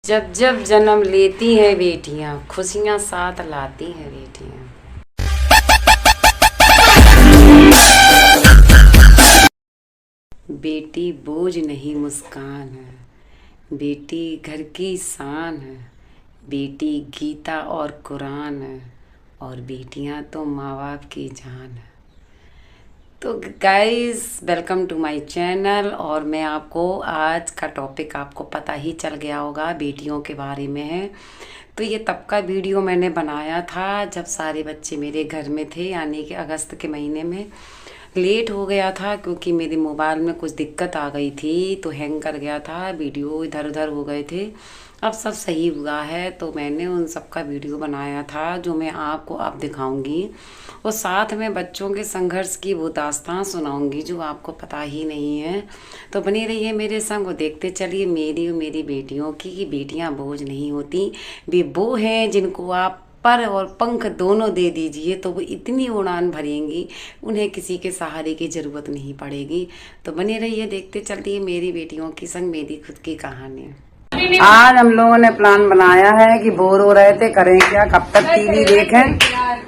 जब जब जन्म लेती हैं बेटियां, खुशियां साथ लाती हैं बेटियां। बेटी बोझ नहीं मुस्कान है, बेटी घर की शान है, बेटी गीता और कुरान है, और बेटियां तो माँ बाप की जान है। तो guys, welcome to my channel. और मैं आपको आज का टॉपिक आपको पता ही चल गया होगा, बेटियों के बारे में है। तो ये तब का वीडियो मैंने बनाया था जब सारे बच्चे मेरे घर में थे, यानी कि अगस्त के महीने में। लेट हो गया था क्योंकि मेरे मोबाइल में कुछ दिक्कत आ गई थी, तो हैंग कर गया था, वीडियो इधर उधर हो गए थे। अब सब सही हुआ है, तो मैंने उन सब का वीडियो बनाया था जो मैं आपको अब दिखाऊंगी, और साथ में बच्चों के संघर्ष की वो दास्तान सुनाऊंगी जो आपको पता ही नहीं है। तो बने रहिए मेरे संग और देखते चलिए मेरी और मेरी बेटियों की कि बेटियां बोझ नहीं होती, वे वो हैं जिनको आप पर और पंख दोनों दे दीजिए तो वो इतनी उड़ान भरेंगी, उन्हें किसी के सहारे की ज़रूरत नहीं पड़ेगी। तो बने रहिए, देखते चलिए मेरी बेटियों की संग मेरी खुद की कहानी। आज हम लोगों ने प्लान बनाया है कि बोर हो रहे थे, करें क्या, कब तक टीवी देखें,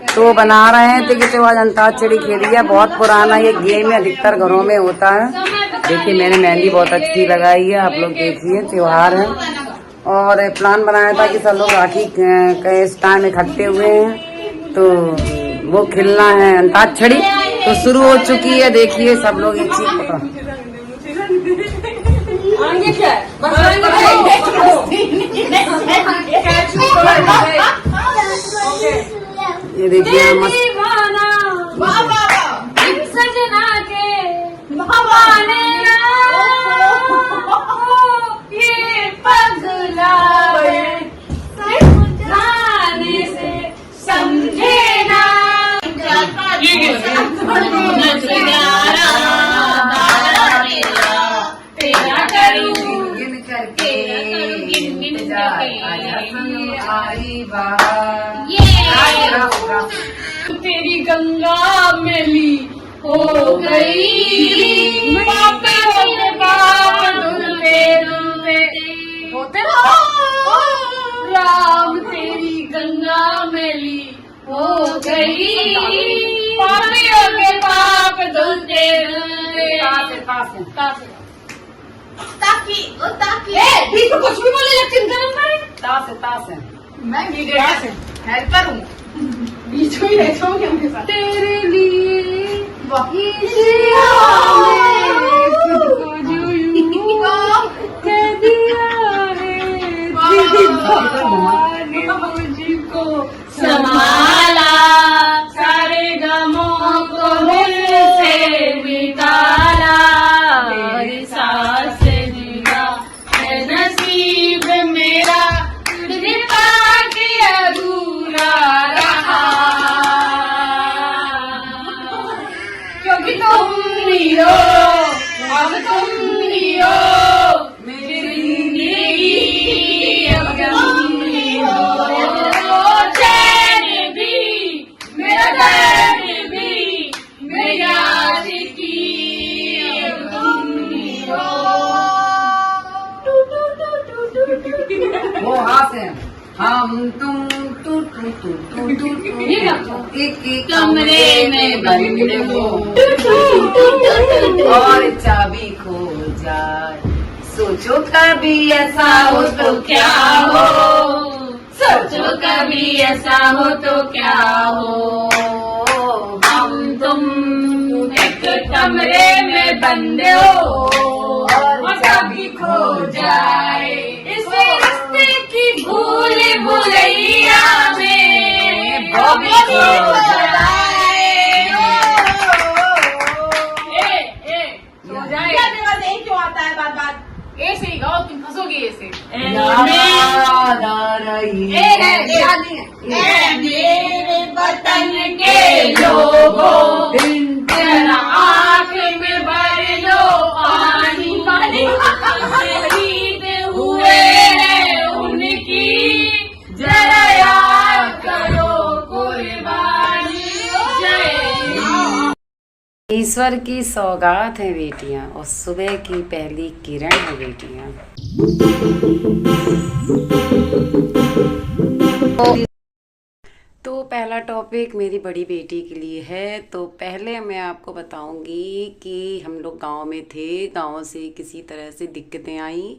तो बना रहे थे कि तो आज अंताक्षरी खेली है। बहुत पुराना ये गेम है, अधिकतर घरों में होता है। देखिए मैंने मेहंदी बहुत अच्छी लगाई है, आप लोग देखिए, त्योहार है। और प्लान बनाया था कि सब लोग राखी के इस टाइम इकट्ठे हुए हैं तो वो खेलना है अंताक्षरी। तो शुरू हो चुकी है, देखिए सब लोग एक चीज पकड़ो। ये देखिए तेरी गंगा मैली हो गई, पापे होते पाप धुलते धुलते होते राम, तेरी गंगा मैली हो गई, पापे होते पाप धुलते धुलते। ताकि तो कुछ भी बोले लेकिन गरम ताश है। मैं वीडियो हेल्पर हूँ, बीच में रहता हूँ उनके साथ। तेरे लिए मुझको संभाला, सारे गमों को दिल से निकाला, तेरी सांस जीना है नसीब मेरा, तुझे पाके अधूरा रहा, क्योंकि तुम ही हो, अब तुम ही हो मेरी जिंदगी, अब तुम ही हो, चैन भी मेरा दर्द भी मेरी आशिकी, अब तुम ही हो। वो हाथ है, हम तुम तू तू तू तू तू एक कमरे में बंद हो, और चाबी खो जाए, सोचो कभी ऐसा हो तो क्या हो, सोचो कभी ऐसा हो तो क्या हो, हम तुम एक कमरे में बंद हो और चाबी खो जाए, इस रिश्ते की भूल भुलैया में कभी खो जाए। क्यों आता है बात बात ऐसे ही गाओ, तुम फंसोगे ऐसे। मेरे वतन के लोगों, जरा आँख में भर लो पानी, शहीद हुए हैं उनकी, जरा याद करो कुर्बानी। ईश्वर की सौगात है बेटियां, और सुबह की पहली किरण है बेटियां। पहला टॉपिक मेरी बड़ी बेटी के लिए है। तो पहले मैं आपको बताऊंगी कि हम लोग गांव में थे, गांव से किसी तरह से दिक्कतें आई।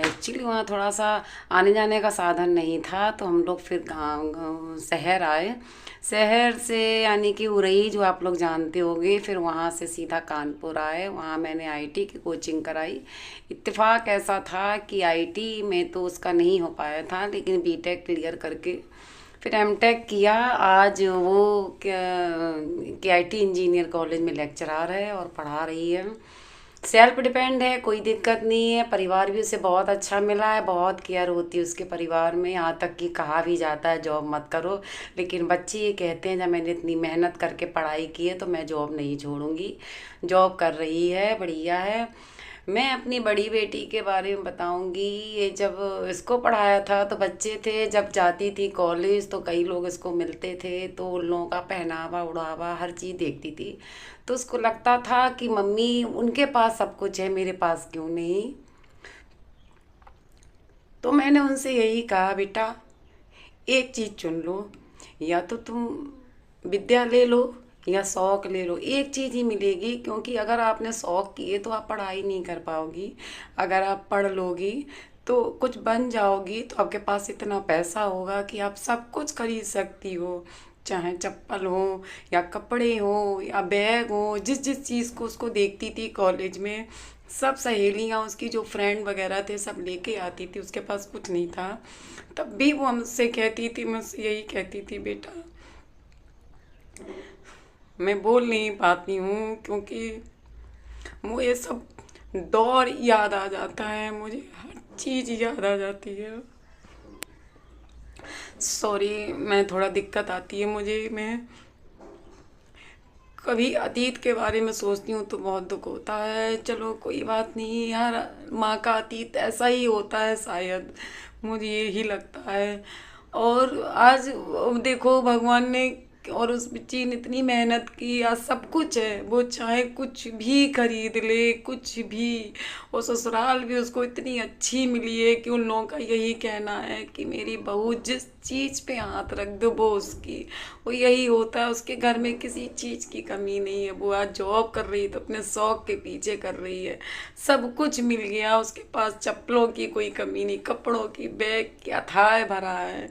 एक्चुअली वहाँ थोड़ा सा आने जाने का साधन नहीं था, तो हम लोग फिर गांव शहर आए। शहर से यानी कि उरई, जो आप लोग जानते होंगे, फिर वहाँ से सीधा कानपुर आए। वहाँ मैंने आईटी की कोचिंग कराई। इत्तेफाक ऐसा था कि आईटी में तो उसका नहीं हो पाया था, लेकिन बीटेक क्लियर करके फिर एमटेक किया। आज वो KIT इंजीनियर कॉलेज में लेक्चरर है और पढ़ा रही है। सेल्फ डिपेंड है, कोई दिक्कत नहीं है। परिवार भी उसे बहुत अच्छा मिला है, बहुत केयर होती है उसके परिवार में। यहाँ तक कि कहा भी जाता है जॉब मत करो, लेकिन बच्चे ये कहते हैं जब मैंने इतनी मेहनत करके पढ़ाई की है तो मैं जॉब नहीं छोड़ूंगी। जॉब कर रही है, बढ़िया है। मैं अपनी बड़ी बेटी के बारे में बताऊंगी। ये जब इसको पढ़ाया था तो बच्चे थे, जब जाती थी कॉलेज तो कई लोग इसको मिलते थे, तो उन लोगों का पहनावा उड़ावा हर चीज़ देखती थी। तो उसको लगता था कि मम्मी उनके पास सब कुछ है, मेरे पास क्यों नहीं। तो मैंने उनसे यही कहा, बेटा एक चीज़ चुन लो, या तो तुम विद्या ले लो या शौक ले लो, एक चीज़ ही मिलेगी। क्योंकि अगर आपने शौक किए तो आप पढ़ाई नहीं कर पाओगी। अगर आप पढ़ लोगी तो कुछ बन जाओगी, तो आपके पास इतना पैसा होगा कि आप सब कुछ खरीद सकती हो, चाहे चप्पल हो या कपड़े हो या बैग हो। जिस जिस चीज़ को उसको देखती थी कॉलेज में, सब सहेलियाँ उसकी जो फ्रेंड वगैरह थे सब लेके आती थी। उसके पास कुछ नहीं था, तब भी वो हमसे कहती थी, मुझसे यही कहती थी, बेटा मैं बोल नहीं पाती हूँ क्योंकि मुझे सब दौर याद आ जाता है, मुझे हर चीज़ याद आ जाती है। सॉरी, मैं थोड़ा दिक्कत आती है मुझे। मैं कभी अतीत के बारे में सोचती हूँ तो बहुत दुख होता है। चलो कोई बात नहीं यार, माँ का अतीत ऐसा ही होता है शायद, मुझे यही लगता है। और आज देखो भगवान ने और उस बच्ची ने इतनी मेहनत की, आज सब कुछ है। वो चाहे कुछ भी खरीद ले, कुछ भी। और ससुराल भी उसको इतनी अच्छी मिली है कि उन लोगों का यही कहना है कि मेरी बहू जिस चीज़ पे हाथ रख दो वो उसकी, वो यही होता है। उसके घर में किसी चीज़ की कमी नहीं है। वो आज जॉब कर रही है तो अपने शौक के पीछे कर रही है, सब कुछ मिल गया उसके पास। चप्पलों की कोई कमी नहीं, कपड़ों की, बैग क्या अथाह भरा है।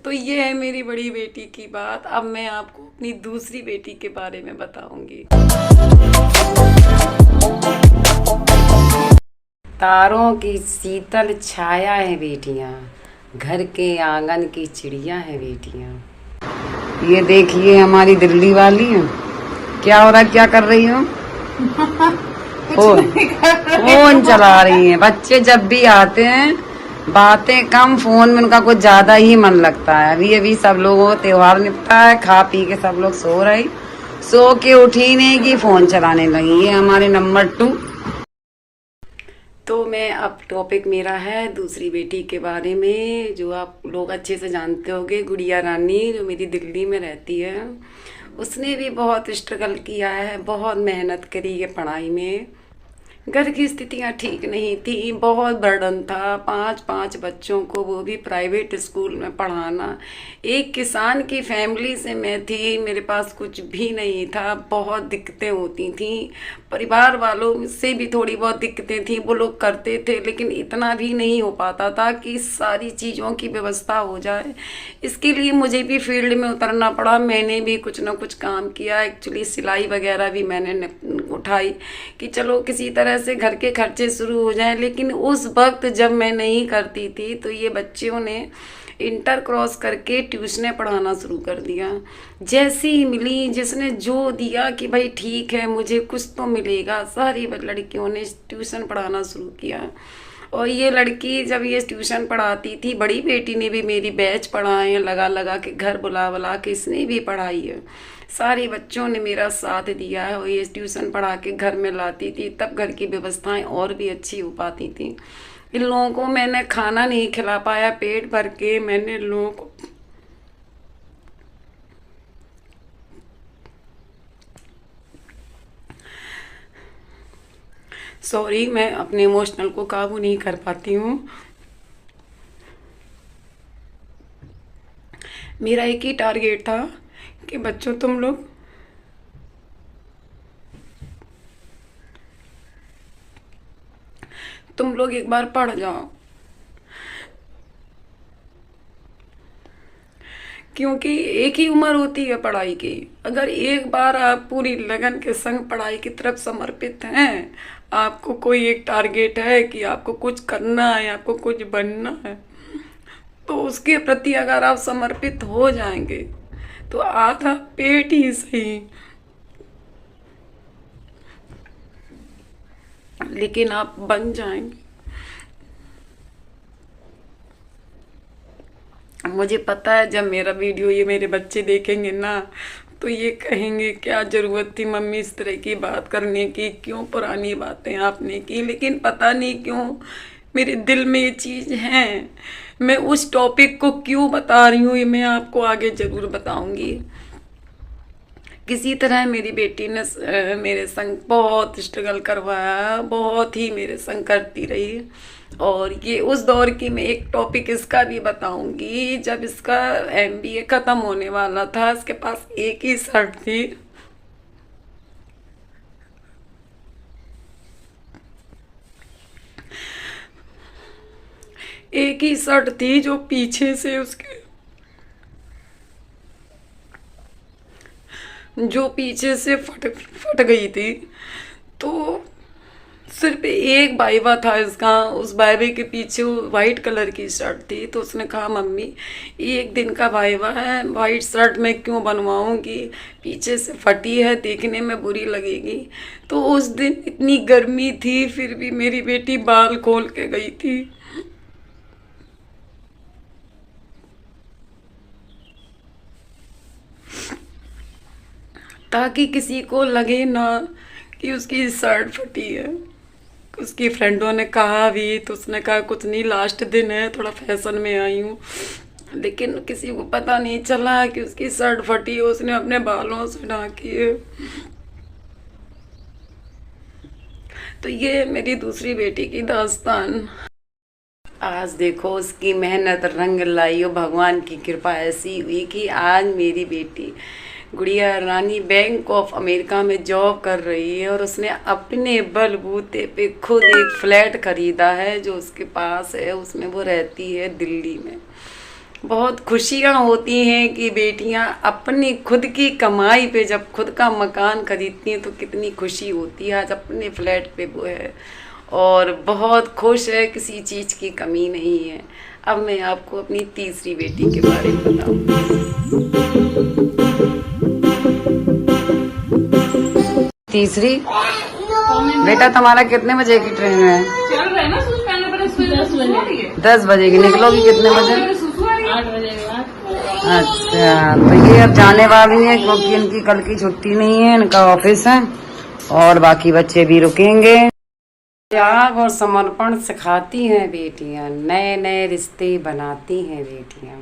तो ये है मेरी बड़ी बेटी की बात। अब मैं आपको अपनी दूसरी बेटी के बारे में बताऊंगी। तारों की शीतल छाया है बेटियां, घर के आंगन की चिड़िया है बेटियां। ये देखिए हमारी दिल्ली वाली है, क्या हो रहा है, क्या कर रही हो? फोन चला रही है। बच्चे जब भी आते हैं बातें कम, फोन में उनका कुछ ज्यादा ही मन लगता है। अभी अभी सब लोगों का त्योहार निपटा है, खा पी के सब लोग सो रहे, सो के उठी नहीं कि फोन चलाने लगी। ये हमारे नंबर 2। तो मैं अब टॉपिक मेरा है दूसरी बेटी के बारे में, जो आप लोग अच्छे से जानते होंगे, गुड़िया रानी, जो मेरी दिल्ली में रहती है। उसने भी बहुत स्ट्रगल किया है, बहुत मेहनत करी है पढ़ाई में। घर की स्थितियाँ ठीक नहीं थी, बहुत बर्डन था, 5 बच्चों को, वो भी प्राइवेट स्कूल में पढ़ाना। एक किसान की फैमिली से मैं थी, मेरे पास कुछ भी नहीं था, बहुत दिक्कतें होती थी। परिवार वालों से भी थोड़ी बहुत दिक्कतें थी, वो लोग करते थे, लेकिन इतना भी नहीं हो पाता था कि सारी चीज़ों की व्यवस्था हो जाए। इसके लिए मुझे भी फील्ड में उतरना पड़ा। मैंने भी कुछ ना कुछ काम किया। एक्चुअली सिलाई वगैरह भी मैंने उठाई कि चलो किसी तरह से घर के खर्चे शुरू हो जाएं। लेकिन उस वक्त जब मैं नहीं करती थी तो ये बच्चियों ने इंटर क्रॉस करके ट्यूशनें पढ़ाना शुरू कर दिया। जैसी ही मिली, जिसने जो दिया कि भाई ठीक है मुझे कुछ तो मिलेगा, सारी लड़कियों ने ट्यूशन पढ़ाना शुरू किया। और ये लड़की जब ये ट्यूशन पढ़ाती थी, बड़ी बेटी ने भी मेरी बैच पढ़ाए हैं, लगा लगा के घर बुला बुला के इसने भी पढ़ाई है। सारे बच्चों ने मेरा साथ दिया है और ये ट्यूशन पढ़ा के घर में लाती थी, तब घर की व्यवस्थाएं और भी अच्छी हो पाती थी। इन लोगों को मैंने खाना नहीं खिला पाया पेट भर के। मैंने इन लोगों को सॉरी, मैं अपने इमोशनल को काबू नहीं कर पाती हूँ। मेरा एक ही टारगेट था कि बच्चों तुम लोग एक बार पढ़ जाओ, क्योंकि एक ही उम्र होती है पढ़ाई की। अगर एक बार आप पूरी लगन के संग पढ़ाई की तरफ समर्पित हैं, आपको कोई एक टारगेट है कि आपको कुछ करना है, आपको कुछ बनना है, तो उसके प्रति अगर आप समर्पित हो जाएंगे तो आधा पेट ही सही, लेकिन आप बन जाएंगे। मुझे पता है जब मेरा वीडियो ये मेरे बच्चे देखेंगे ना, तो ये कहेंगे क्या ज़रूरत थी मम्मी इस तरह की बात करने की, क्यों पुरानी बातें आपने की। लेकिन पता नहीं क्यों मेरे दिल में ये चीज़ है। मैं उस टॉपिक को क्यों बता रही हूँ ये मैं आपको आगे ज़रूर बताऊंगी। किसी तरह मेरी बेटी ने मेरे संग बहुत स्ट्रगल करवाया, बहुत ही मेरे संग करती रही। और ये उस दौर की मैं एक टॉपिक इसका भी बताऊंगी, जब इसका एमबीए ख़त्म होने वाला था, इसके पास एक ही शर्ट थी, एक ही शर्ट थी जो पीछे से उसके जो पीछे से फट गई थी। तो सिर्फ एक वाइवा था इसका, उस वाइवे के पीछे वाइट कलर की शर्ट थी। तो उसने कहा मम्मी एक दिन का वाइवा है, वाइट शर्ट मैं क्यों बनवाऊंगी, पीछे से फटी है, देखने में बुरी लगेगी। तो उस दिन इतनी गर्मी थी फिर भी मेरी बेटी बाल खोल के गई थी। ताकि किसी को लगे ना कि उसकी शर्ट फटी है। उसकी फ्रेंडों ने कहा भी तो उसने कहा कुछ नहीं, लास्ट दिन है, थोड़ा फैशन में आई हूँ। लेकिन किसी को पता नहीं चला कि उसकी शर्ट फटी है, उसने अपने बालों से ढांकी है। तो ये मेरी दूसरी बेटी की दास्तान। आज देखो उसकी मेहनत रंग लाई और भगवान की कृपा ऐसी हुई कि आज मेरी बेटी गुड़िया रानी बैंक ऑफ अमेरिका में जॉब कर रही है और उसने अपने बलबूते पे खुद एक फ्लैट खरीदा है जो उसके पास है, उसमें वो रहती है दिल्ली में। बहुत खुशियाँ होती हैं कि बेटियां अपनी खुद की कमाई पे जब खुद का मकान खरीदती हैं तो कितनी खुशी होती है। आज अपने फ्लैट पे वो है और बहुत खुश है, किसी चीज़ की कमी नहीं है। अब मैं आपको अपनी तीसरी बेटी के बारे में बताऊँ। तीसरी बेटा तुम्हारा कितने बजे की ट्रेन है? चल रहा है ना, सूज पहनने पर 10 बजे की। निकलोगी कितने बजे? 8 बजे। अच्छा, तो ये अब जाने वाली है क्योंकि इनकी कल की छुट्टी नहीं है, इनका ऑफिस है और बाकी बच्चे भी रुकेंगे। त्याग और समर्पण सिखाती हैं बेटियां, नए नए रिश्ते बनाती हैं बेटियां।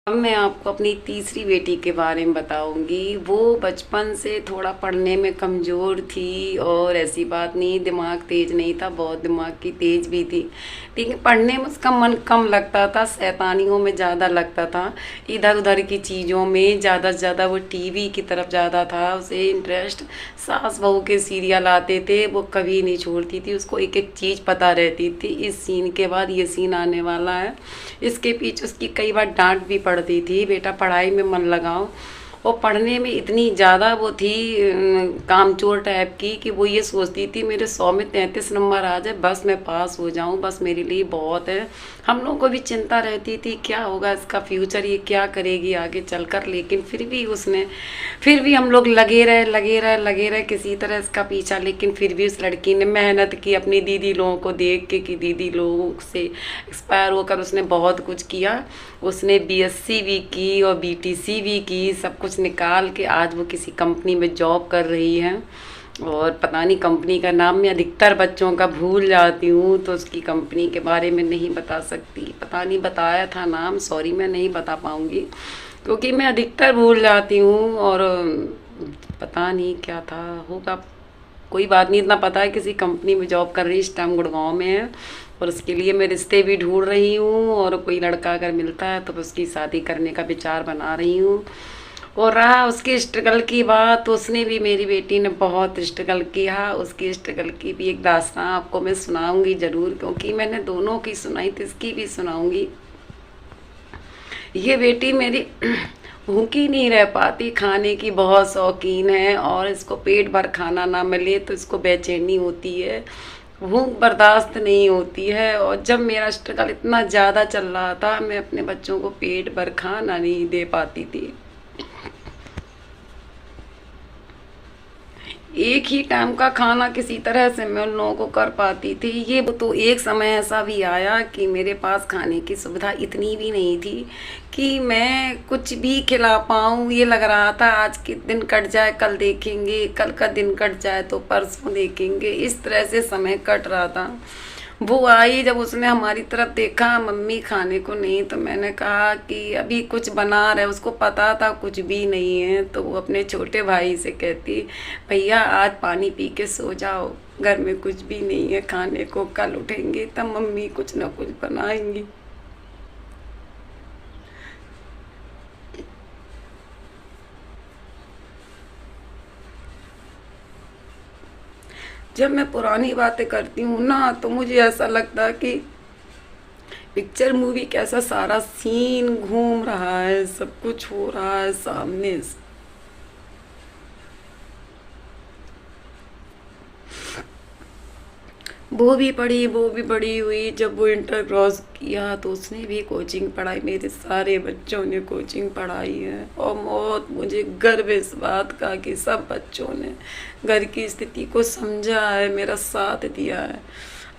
अब मैं आपको अपनी तीसरी बेटी के बारे में बताऊंगी। वो बचपन से थोड़ा पढ़ने में कमज़ोर थी और ऐसी बात नहीं दिमाग तेज नहीं था, बहुत दिमाग की तेज भी थी, लेकिन पढ़ने में उसका मन कम लगता था, शैतानियों में ज़्यादा लगता था, इधर उधर की चीज़ों में ज़्यादा से ज़्यादा वो टीवी की तरफ ज़्यादा था उसे इंटरेस्ट। सास बहू के सीरियल आते थे वो कभी नहीं छोड़ती थी, उसको एक एक चीज़ पता रहती थी, इस सीन के बाद ये सीन आने वाला है। इसके पीछे उसकी कई बार डांट भी पड़ती थी, बेटा पढ़ाई में मन लगाओ। और पढ़ने में इतनी ज़्यादा वो थी कामचोर टाइप की कि वो ये सोचती थी मेरे 100 में 33 नंबर आ जाए, बस मैं पास हो जाऊं, बस मेरे लिए बहुत है। हम लोगों को भी चिंता रहती थी क्या होगा इसका फ्यूचर, ये क्या करेगी आगे चलकर। लेकिन फिर भी हम लोग लगे रहे किसी तरह इसका पीछा। लेकिन फिर भी उस लड़की ने मेहनत की अपनी दीदी लोगों को देख के कि दीदी लोगों से एक्सपायर होकर उसने बहुत कुछ किया। उसने बीएससी भी की और बीटीसी भी की, सब कुछ निकाल के आज वो किसी कंपनी में जॉब कर रही है। और पता नहीं कंपनी का नाम मैं अधिकतर बच्चों का भूल जाती हूँ तो उसकी कंपनी के बारे में नहीं बता सकती, पता नहीं बताया था नाम, सॉरी मैं नहीं बता पाऊँगी क्योंकि मैं अधिकतर भूल जाती हूँ। और पता नहीं क्या था होगा, कोई बात नहीं, इतना पता है किसी कंपनी में जॉब कर रही, इस टाइम गुड़गांव में है, और उसके लिए मैं रिश्ते भी ढूंढ रही हूँ, और कोई लड़का अगर मिलता है तो उसकी शादी करने का विचार बना रही हूँ। और रहा उसकी स्ट्रगल की बात, तो उसने भी, मेरी बेटी ने बहुत स्ट्रगल किया, उसकी स्ट्रगल की भी एक दास्तां आपको मैं सुनाऊंगी ज़रूर, क्योंकि मैंने दोनों की सुनाई तो इसकी भी सुनाऊंगी। ये बेटी मेरी भूखी नहीं रह पाती, खाने की बहुत शौकीन है, और इसको पेट भर खाना ना मिले तो इसको बेचैनी होती है, भूख बर्दाश्त नहीं होती है। और जब मेरा स्ट्रगल इतना ज़्यादा चल रहा था, मैं अपने बच्चों को पेट भर खाना नहीं दे पाती थी, एक ही टाइम का खाना किसी तरह से मैं उन लोगों को कर पाती थी। ये तो एक समय ऐसा भी आया कि मेरे पास खाने की सुविधा इतनी भी नहीं थी कि मैं कुछ भी खिला पाऊँ। ये लग रहा था आज के दिन कट जाए कल देखेंगे, कल का दिन कट जाए तो परसों देखेंगे, इस तरह से समय कट रहा था। वो आई, जब उसने हमारी तरफ देखा मम्मी खाने को नहीं, तो मैंने कहा कि अभी कुछ बना रहे, उसको पता था कुछ भी नहीं है। तो वो अपने छोटे भाई से कहती, भैया आज पानी पी के सो जाओ, घर में कुछ भी नहीं है खाने को, कल उठेंगे तब मम्मी कुछ ना कुछ बनाएंगी। जब मैं पुरानी बातें करती हूँ ना, तो मुझे ऐसा लगता है कि पिक्चर मूवी कैसा सारा सीन घूम रहा है, सब कुछ हो रहा है सामने से। वो भी पढ़ी, वो भी बड़ी हुई, जब वो इंटर क्रॉस किया तो उसने भी कोचिंग पढ़ाई, मेरे सारे बच्चों ने कोचिंग पढ़ाई है। और बहुत मुझे गर्व है इस बात का कि सब बच्चों ने घर की स्थिति को समझा है, मेरा साथ दिया है।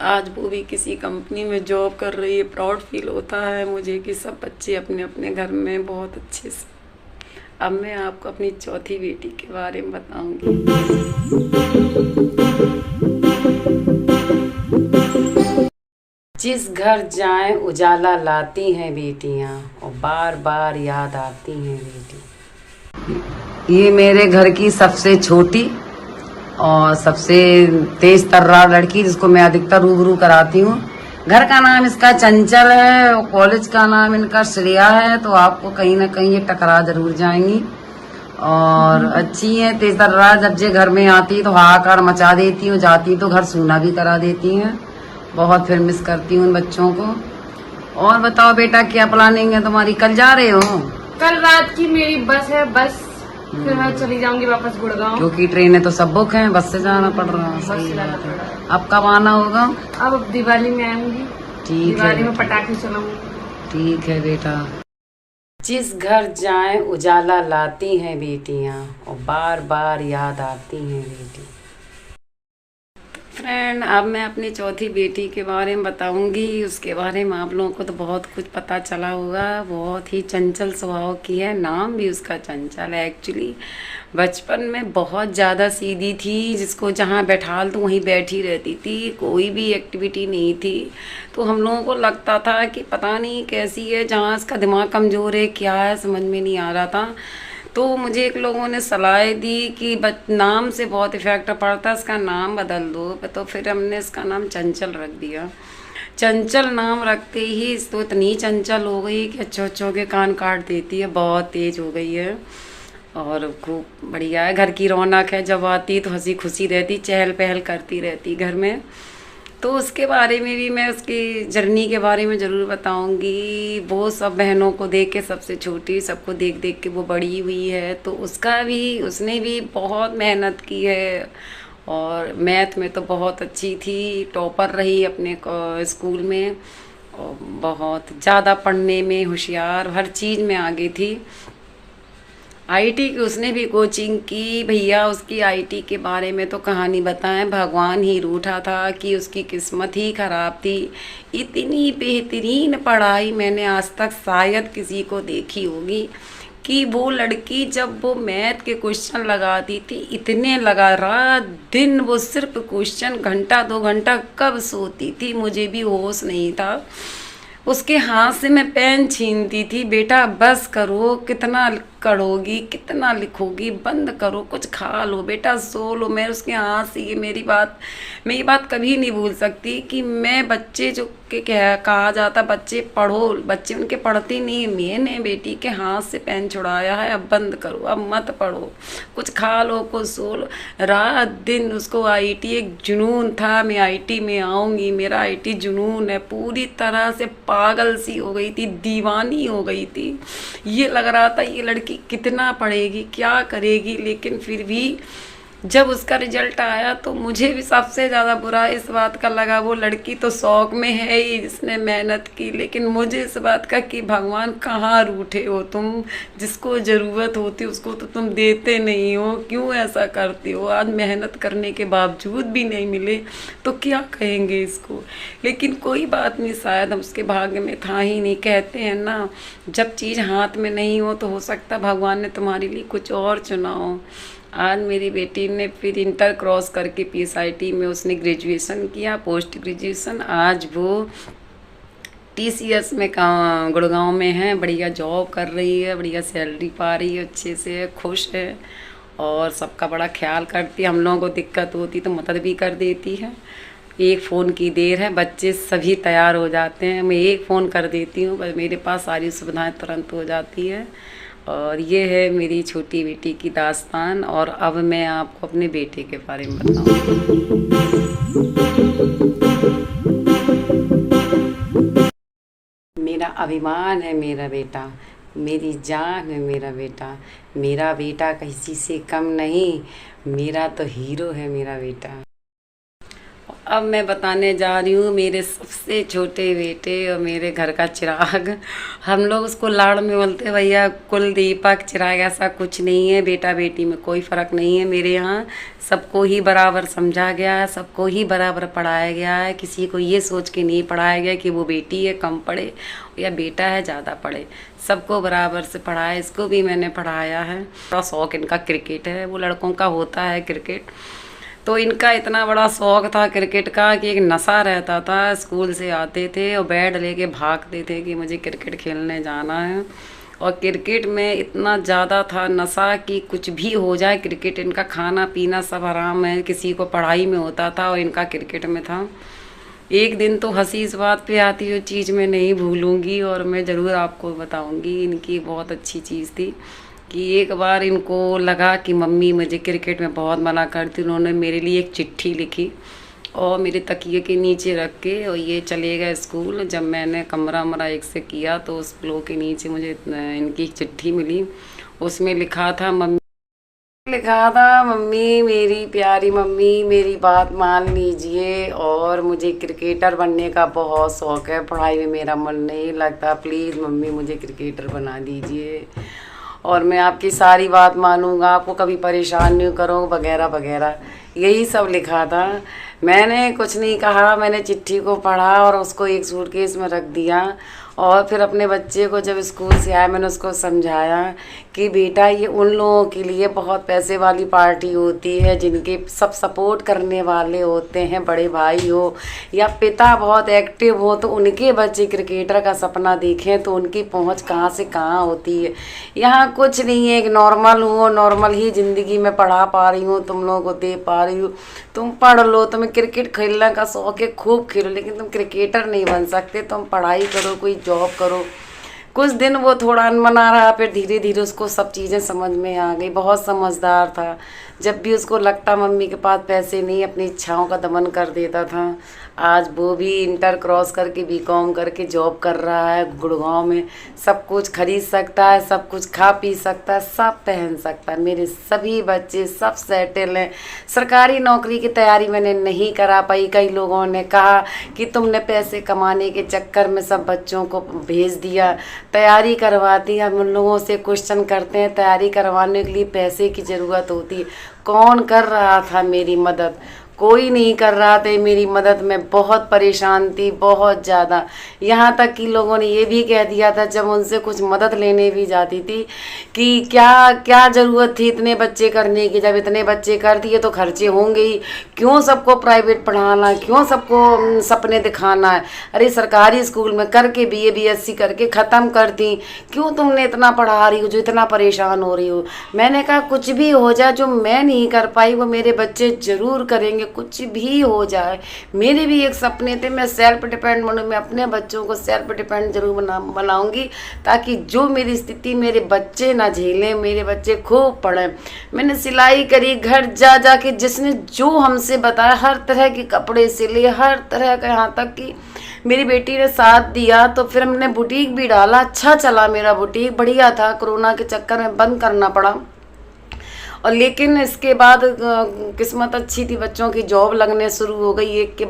आज वो भी किसी कंपनी में जॉब कर रही है, प्राउड फील होता है मुझे कि सब बच्चे अपने अपने घर में बहुत अच्छे से। अब मैं आपको अपनी चौथी बेटी के बारे में बताऊंगी। जिस घर जाएं उजाला लाती हैं बेटियां, और बार बार याद आती हैं बेटी। ये मेरे घर की सबसे छोटी और सबसे तेज तर्रार लड़की, जिसको मैं अधिकतर रूबरू कराती हूँ। घर का नाम इसका चंचल है और कॉलेज का नाम इनका श्रेया है, तो आपको कहीं ना कहीं ये टकरा जरूर जाएंगी। और अच्छी है, तेज तर्रार, जब जे घर में आती तो हाहाकार मचा देती हूँ, जाती तो घर सूना भी करा देती हैं। बहुत फिर मिस करती हूँ उन बच्चों को। और बताओ बेटा, क्या प्लानिंग है तुम्हारी, कल जा रहे हो? कल रात की मेरी बस है, बस फिर मैं चली जाऊंगी वापस गुड़गांव, क्योंकि ट्रेनें तो सब बुक हैं, बस से जाना पड़ रहा है। सही बात है। अब कब आना होगा? अब दिवाली में आऊंगी, ठीक है, दिवाली में पटाखे चलाऊंगी। ठीक है बेटा। जिस घर जाएं उजाला लाती हैं बेटियां, और बार बार याद आती हैं बेटी। फ्रेंड, अब मैं अपनी चौथी बेटी के बारे में बताऊंगी। उसके बारे में आप लोगों को तो बहुत कुछ पता चला होगा। बहुत ही चंचल स्वभाव की है, नाम भी उसका चंचल है। एक्चुअली बचपन में बहुत ज़्यादा सीधी थी, जिसको जहाँ बैठाल तो वहीं बैठी रहती थी, कोई भी एक्टिविटी नहीं थी। तो हम लोगों को लगता था कि पता नहीं कैसी है, जहाँ इसका दिमाग कमज़ोर है, क्या है, समझ में नहीं आ रहा था। तो मुझे एक लोगों ने सलाह दी कि नाम से बहुत इफ़ेक्ट पड़ता है, इसका नाम बदल दो। तो फिर हमने इसका नाम चंचल रख दिया। चंचल नाम रखते ही तो इतनी चंचल हो गई कि अच्छों के कान काट देती है, बहुत तेज हो गई है और खूब बढ़िया है। घर की रौनक है, जब आती तो हंसी खुशी रहती, चहल पहल करती रहती घर में। तो उसके बारे में भी मैं उसकी जर्नी के बारे में ज़रूर बताऊंगी। वो सब बहनों को देख के, सबसे छोटी, सबको देख देख के वो बड़ी हुई है। तो उसने भी बहुत मेहनत की है, और मैथ में तो बहुत अच्छी थी, टॉपर रही अपने स्कूल में, और बहुत ज़्यादा पढ़ने में होशियार, हर चीज़ में आगे थी। आईटी की उसने भी कोचिंग की। भैया उसकी आईटी के बारे में तो कहानी बताएं, भगवान ही रूठा था कि उसकी किस्मत ही ख़राब थी। इतनी बेहतरीन पढ़ाई मैंने आज तक शायद किसी को देखी होगी कि वो लड़की जब वो मैथ के क्वेश्चन लगाती थी, इतने लगा रात दिन वो सिर्फ क्वेश्चन, घंटा 2 घंटा कब सोती थी मुझे भी होश नहीं था। उसके हाथ से मैं पेन छीनती थी, बेटा बस करो, कितना करोगी, कितना लिखोगी, बंद करो, कुछ खा लो बेटा, सो लो। मैं उसके हाथ से मैं ये बात कभी नहीं भूल सकती कि मैं बच्चे जो के कहा जाता बच्चे पढ़ो, बच्चे उनके पढ़ते नहीं, मैंने बेटी के हाथ से पेन छुड़ाया है, अब बंद करो, अब मत पढ़ो, कुछ खा लो, कुछ सो लो। रात दिन उसको आईटी एक जुनून था, मैं आईटी में आऊँगी, मेरा आईटी जुनून है। पूरी तरह से पागल सी हो गई थी, दीवानी हो गई थी। ये लग रहा था ये लड़की कितना पढ़ेगी, क्या करेगी, लेकिन फिर भी जब उसका रिजल्ट आया तो मुझे भी सबसे ज़्यादा बुरा इस बात का लगा, वो लड़की तो शौक में है ही, जिसने मेहनत की, लेकिन मुझे इस बात का कि भगवान कहाँ रूठे हो तुम, जिसको ज़रूरत होती उसको तो तुम देते नहीं हो, क्यों ऐसा करती हो। आज मेहनत करने के बावजूद भी नहीं मिले तो क्या कहेंगे इसको। लेकिन कोई बात नहीं, शायद हम उसके भाग्य में था ही नहीं। कहते हैं ना, जब चीज़ हाथ में नहीं हो तो हो सकता भगवान ने तुम्हारे लिए कुछ और चुना हो। आज मेरी बेटी ने फिर इंटर क्रॉस करके पीएसआईटी में उसने ग्रेजुएशन किया, पोस्ट ग्रेजुएशन। आज वो टीसीएस में गुड़गांव में है, बढ़िया जॉब कर रही है, बढ़िया सैलरी पा रही है, अच्छे से खुश है और सबका बड़ा ख्याल करती है। हम लोगों को दिक्कत होती तो मदद भी कर देती है। एक फ़ोन की देर है, बच्चे सभी तैयार हो जाते हैं, मैं एक फ़ोन कर देती हूँ, बस मेरे पास सारी सुविधाएं तुरंत हो जाती है। और ये है मेरी छोटी बेटी की दास्तान। और अब मैं आपको अपने बेटे के बारे में बताऊँ। मेरा अभिमान है मेरा बेटा, मेरी जान है मेरा बेटा, मेरा बेटा किसी से कम नहीं, मेरा तो हीरो है मेरा बेटा। अब मैं बताने जा रही हूँ मेरे सबसे छोटे बेटे और मेरे घर का चिराग। हम लोग उसको लाड़ में बोलते भैया कुल दीपक चिराग, ऐसा कुछ नहीं है, बेटा बेटी में कोई फ़र्क नहीं है। मेरे यहाँ सबको ही बराबर समझा गया है, सबको ही बराबर पढ़ाया गया है। किसी को ये सोच के नहीं पढ़ाया गया कि वो बेटी है कम पढ़े या बेटा है ज़्यादा पढ़े, सबको बराबर से पढ़ाया। इसको भी मैंने पढ़ाया है। थोड़ा शौक़ इनका क्रिकेट है, वो लड़कों का होता है क्रिकेट, तो इनका इतना बड़ा शौक़ था क्रिकेट का कि एक नशा रहता था। स्कूल से आते थे और बैट लेके भागते थे कि मुझे क्रिकेट खेलने जाना है। और क्रिकेट में इतना ज़्यादा था नशा कि कुछ भी हो जाए क्रिकेट, इनका खाना पीना सब आराम है। किसी को पढ़ाई में होता था और इनका क्रिकेट में था। एक दिन तो हंसी इस बात पे आती है, चीज़ मैं नहीं भूलूँगी और मैं ज़रूर आपको बताऊँगी। इनकी बहुत अच्छी चीज़ थी कि एक बार इनको लगा कि मम्मी मुझे क्रिकेट में बहुत मना करती, उन्होंने मेरे लिए एक चिट्ठी लिखी और मेरे तकिए के नीचे रख के और ये चले गए स्कूल। जब मैंने कमरा मरा एक से किया तो उस पिलो के नीचे मुझे इनकी एक चिट्ठी मिली। उसमें लिखा था मम्मी मेरी प्यारी मम्मी, मेरी बात मान लीजिए और मुझे क्रिकेटर बनने का बहुत शौक़ है, पढ़ाई में मेरा मन नहीं लगता, प्लीज़ मम्मी मुझे क्रिकेटर बना दीजिए और मैं आपकी सारी बात मानूंगा, आपको कभी परेशान नहीं करूँ वगैरह वगैरह, यही सब लिखा था। मैंने कुछ नहीं कहा, मैंने चिट्ठी को पढ़ा और उसको एक सूटकेस में रख दिया। और फिर अपने बच्चे को जब स्कूल से आया मैंने उसको समझाया कि बेटा ये उन लोगों के लिए बहुत पैसे वाली पार्टी होती है जिनके सब सपोर्ट करने वाले होते हैं, बड़े भाई हो या पिता बहुत एक्टिव हो, तो उनके बच्चे क्रिकेटर का सपना देखें तो उनकी पहुंच कहाँ से कहाँ होती है। यहाँ कुछ नहीं है, एक नॉर्मल हूँ, नॉर्मल ही ज़िंदगी में पढ़ा पा रही हूँ, तुम लोगों को दे पा रही हूँ। तुम पढ़ लो, तुम्हें क्रिकेट खेलने का शौक़ है खूब खेलो, लेकिन तुम क्रिकेटर नहीं बन सकते। तुम पढ़ाई करो, कोई जॉब करो। कुछ दिन वो थोड़ा अनमना रहा, फिर धीरे धीरे उसको सब चीज़ें समझ में आ गई। बहुत समझदार था, जब भी उसको लगता मम्मी के पास पैसे नहीं, अपनी इच्छाओं का दमन कर देता था। आज वो भी इंटर क्रॉस करके बीकॉम करके जॉब कर रहा है गुड़गांव में। सब कुछ खरीद सकता है, सब कुछ खा पी सकता है, सब पहन सकता है। मेरे सभी बच्चे सब सेटल हैं। सरकारी नौकरी की तैयारी मैंने नहीं करा पाई। कई लोगों ने कहा कि तुमने पैसे कमाने के चक्कर में सब बच्चों को भेज दिया, तैयारी करवाती। हम उन लोगों से क्वेश्चन करते हैं, तैयारी करवाने के लिए पैसे की ज़रूरत होती है। कौन कर रहा था मेरी मदद? कोई नहीं कर रहा था मेरी मदद। मैं बहुत परेशान थी, बहुत ज़्यादा। यहाँ तक कि लोगों ने ये भी कह दिया था जब उनसे कुछ मदद लेने भी जाती थी कि क्या क्या ज़रूरत थी इतने बच्चे करने की, जब इतने बच्चे कर दिए तो खर्चे होंगे ही, क्यों सबको प्राइवेट पढ़ाना, क्यों सबको सपने दिखाना है। अरे सरकारी स्कूल में करके BA BSc करके ख़त्म कर दी, क्यों तुमने इतना पढ़ा रही हो जो इतना परेशान हो रही हो। मैंने कहा कुछ भी हो जाए, जो मैं नहीं कर पाई वो मेरे बच्चे ज़रूर करेंगे, कुछ भी हो जाए। मेरे भी एक सपने थे, मैं सेल्फ डिपेंड बनूँ, मैं अपने बच्चों को सेल्फ डिपेंड जरूर बनाऊंगी ताकि जो मेरी स्थिति मेरे बच्चे ना झेलें, मेरे बच्चे खूब पढ़ें। मैंने सिलाई करी घर जा जा के, जिसने जो हमसे बताया हर तरह के कपड़े सिले, हर तरह का, यहाँ तक कि मेरी बेटी ने साथ दिया तो फिर हमने बुटीक भी डाला। अच्छा चला मेरा बुटीक, बढ़िया था। कोरोना के चक्कर में बंद करना पड़ा और लेकिन इसके बाद किस्मत अच्छी थी, बच्चों की जॉब लगने शुरू हो गई, एक के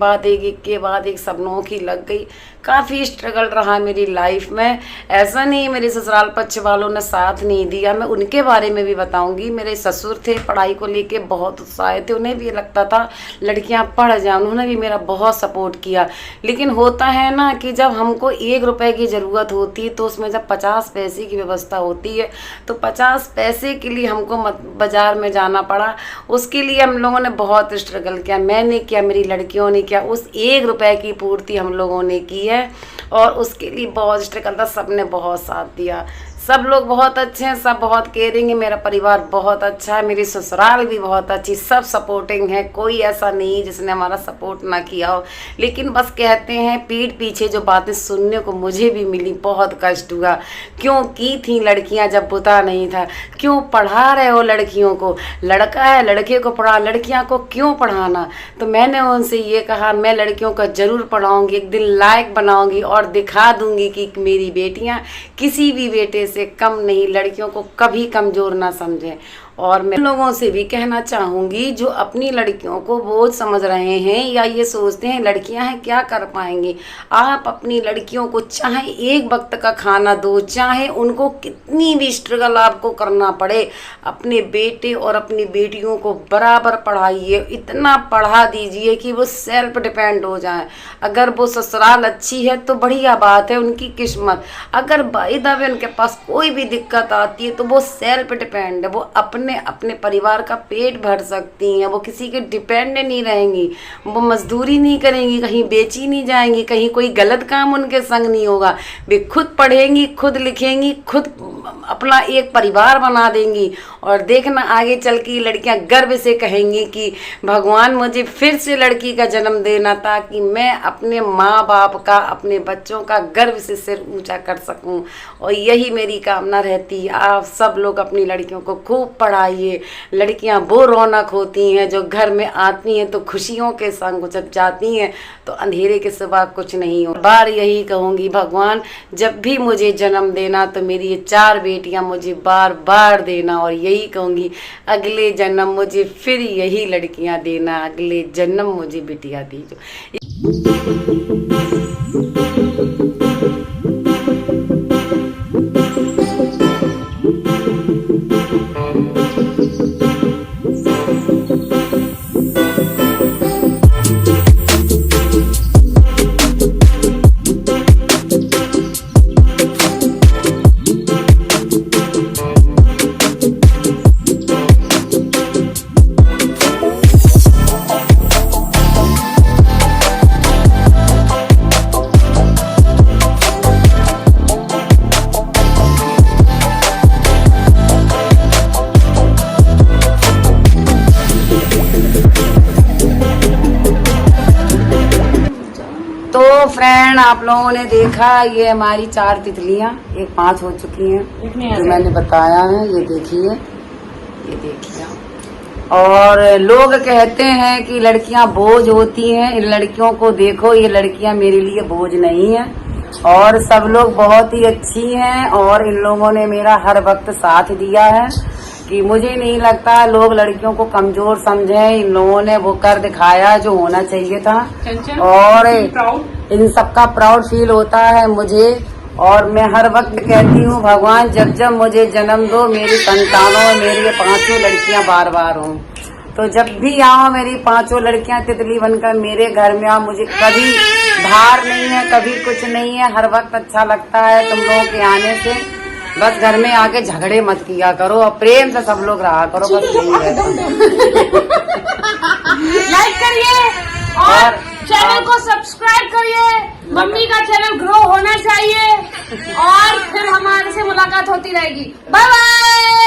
बाद एक सपनों की लग गई। काफ़ी स्ट्रगल रहा मेरी लाइफ में। ऐसा नहीं मेरे ससुराल पक्ष वालों ने साथ नहीं दिया, मैं उनके बारे में भी बताऊंगी। मेरे ससुर थे, पढ़ाई को लेके बहुत उत्साहित थे, उन्हें भी लगता था लड़कियां पढ़ जाएं, उन्होंने भी मेरा बहुत सपोर्ट किया। लेकिन होता है ना कि जब हमको 1 रुपए की ज़रूरत होती है तो उसमें जब 50 पैसे की व्यवस्था होती है तो 50 पैसे के लिए हमको बाजार में जाना पड़ा। उसके लिए हम लोगों ने बहुत स्ट्रगल किया, मैंने किया, मेरी लड़कियों ने किया। उस 1 रुपए की पूर्ति हम लोगों ने की है और उसके लिए बहुत स्ट्रगल था। सबने बहुत साथ दिया, सब लोग बहुत अच्छे हैं, सब बहुत केयरिंग है, मेरा परिवार बहुत अच्छा है, मेरी ससुराल भी बहुत अच्छी, सब सपोर्टिंग है। कोई ऐसा नहीं जिसने हमारा सपोर्ट ना किया हो। लेकिन बस कहते हैं पीठ पीछे जो बातें सुनने को मुझे भी मिली, बहुत कष्ट हुआ। क्यों की थी लड़कियां जब बुता नहीं था, क्यों पढ़ा रहे हो लड़कियों को, लड़का है लड़के को पढ़ा, लड़कियां को क्यों पढ़ाना। तो मैंने उनसे ये कहा मैं लड़कियों को ज़रूर पढ़ाऊँगी, एक दिन लायक बनाऊँगी और दिखा दूँगी कि मेरी बेटियाँ किसी भी बेटे से कम नहीं, लड़कियों को कभी कमज़ोर ना समझें। और मैं लोगों से भी कहना चाहूँगी जो अपनी लड़कियों को बोझ समझ रहे हैं या ये सोचते हैं लड़कियां हैं क्या कर पाएंगी, आप अपनी लड़कियों को चाहे एक वक्त का खाना दो, चाहे उनको कितनी भी स्ट्रगल आपको करना पड़े, अपने बेटे और अपनी बेटियों को बराबर पढ़ाइए, इतना पढ़ा दीजिए कि वो सेल्फ डिपेंड हो जाए। अगर वो ससुराल अच्छी है तो बढ़िया बात है, उनकी किस्मत। अगर बाई द वे उनके पास कोई भी दिक्कत आती है तो वो सेल्फ डिपेंड है, वो अपने परिवार का पेट भर सकती हैं, वो किसी के डिपेंड नहीं रहेंगी, वो मजदूरी नहीं करेंगी, कहीं बेची नहीं जाएंगी, कहीं कोई गलत काम उनके संग नहीं होगा। वे खुद पढ़ेंगी, खुद लिखेंगी, खुद अपना एक परिवार बना देंगी। और देखना आगे चल के लड़कियां गर्व से कहेंगी कि भगवान मुझे फिर से लड़की का जन्म देना ताकि मैं अपने माँ बाप का, अपने बच्चों का गर्व से सिर ऊंचा कर सकूं। और यही मेरी कामना रहती है। आप सब लोग अपनी लड़कियों को खूब पढ़ाइए। लड़कियां वो रौनक होती हैं जो घर में आती हैं तो खुशियों के संग, जब जाती हैं तो अंधेरे के सिवा कुछ नहीं हो। बार यही कहूँगी भगवान जब भी मुझे जन्म देना तो मेरी ये 4 बेटियां मुझे बार बार देना, और यही कहूँगी अगले जन्म मुझे फिर यही लड़कियां देना, अगले जन्म मुझे बिटिया दीजो। तो फ्रेंड आप लोगों ने देखा ये हमारी 4 तितलियां, एक 5 हो चुकी हैं जो मैंने बताया है। ये देखिए, ये देखिए। और लोग कहते हैं कि लड़कियां बोझ होती हैं, इन लड़कियों को देखो, ये लड़कियां मेरे लिए बोझ नहीं है और सब लोग बहुत ही अच्छी हैं। और इन लोगों ने मेरा हर वक्त साथ दिया है कि मुझे नहीं लगता लोग लड़कियों को कमजोर समझें। इन लोगों ने वो कर दिखाया जो होना चाहिए था और इन सबका प्राउड फील होता है मुझे। और मैं हर वक्त कहती हूँ भगवान जब जब मुझे जन्म दो मेरी संतानों, मेरी 5 लड़कियां बार बार हों। तो जब भी आओ मेरी 5 लड़कियां तितली बनकर मेरे घर में आओ। मुझे कभी धार नहीं है, कभी कुछ नहीं है, हर वक्त अच्छा लगता है तुम लोगों के आने से। बस घर में आके झगड़े मत किया करो और प्रेम से सब लोग रहा करो, बस यही है। लाइक करिए और चैनल को सब्सक्राइब करिए। मम्मी का चैनल ग्रो होना चाहिए और फिर हमारे से मुलाकात होती रहेगी। Bye bye.